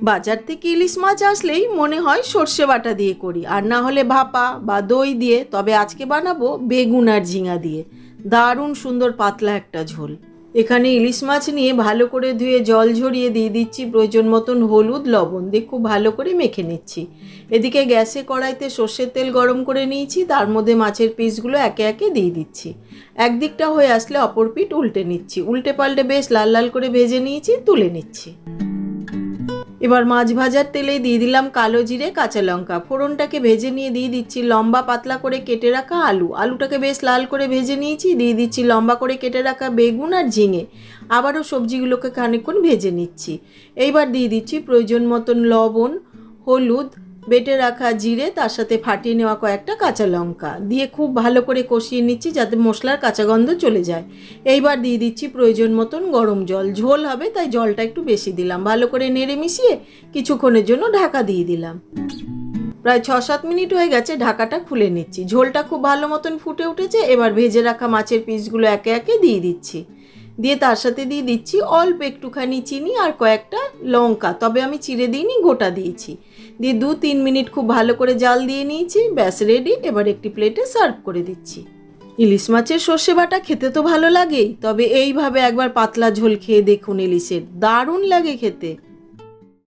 বাজার থেকে ইলিশ মাছ আসলেই মনে হয় সর্ষে বাটা দিয়ে করি, আর না হলে ভাপা বা দই দিয়ে। তবে আজকে বানাবো বেগুন আর ঝিঙা দিয়ে দারুণ সুন্দর পাতলা একটা ঝোল। এখানে ইলিশ মাছ নিয়ে ভালো করে ধুয়ে জল ঝরিয়ে দিয়ে দিচ্ছি প্রয়োজন মতন হলুদ লবণ দিয়ে খুব ভালো করে মেখে নিচ্ছি। এদিকে গ্যাসে কড়াইতে সর্ষের তেল গরম করে নিয়েছি, তার মধ্যে মাছের পিসগুলো একে একে দিয়ে দিচ্ছি। একদিকটা হয়ে আসলে অপর পিঠ উল্টে নিচ্ছি, উল্টে পাল্টে বেশ লাল লাল করে ভেজে নিয়েছি, তুলে নিচ্ছি। এবার মাছ ভাজার তেলে দিয়ে দিলাম কালো জিরে কাঁচা লঙ্কা, ফোড়নটাকে ভেজে নিয়ে দিয়ে দিচ্ছি লম্বা পাতলা করে কেটে রাখা আলুটাকে বেশ লাল করে ভেজে নিয়েছি, দিয়ে দিচ্ছি লম্বা করে কেটে রাখা বেগুন আর ঝিঙে। আবারও সবজিগুলোকে খানিকক্ষণ ভেজে নিচ্ছি। এইবার দিয়ে দিচ্ছি প্রয়োজন মতন লবণ, হলুদ, বেটে রাখা জিরে, তার সাথে ফাটিয়ে নেওয়া কয়েকটা কাঁচা লঙ্কা দিয়ে খুব ভালো করে কষিয়ে নিচ্ছি যাতে মশলার কাঁচা গন্ধ চলে যায়। এইবার দিয়ে দিচ্ছি প্রয়োজন মতন গরম জল, ঝোল হবে তাই জলটা একটু বেশি দিলাম। ভালো করে নেড়ে মিশিয়ে কিছুক্ষণের জন্য ঢাকা দিয়ে দিলাম। প্রায় 6-7 মিনিট হয়ে গেছে, ঢাকাটা খুলে নিচ্ছি। ঝোলটা খুব ভালো মতন ফুটে উঠেছে। এবার ভেজে রাখা মাছের পিসগুলো একে একে দিয়ে দিচ্ছি, দিয়ে তার সাথে দিয়ে দিচ্ছি অল্প একটুখানি চিনি আর কয়েকটা লঙ্কা, তবে আমি চিড়ে দিইনি, গোটা দিয়েছি। দিয়ে 2-3 মিনিট খুব ভালো করে জাল দিয়ে নিয়েছি, ব্যাস রেডি। এবার একটি প্লেটে সার্ভ করে দিচ্ছি। ইলিশ মাছের সর্ষে বাটা খেতে তো ভালো লাগেই, তবে এইভাবে একবার পাতলা ঝোল খেয়ে দেখুন ইলিশের, দারুণ লাগে খেতে।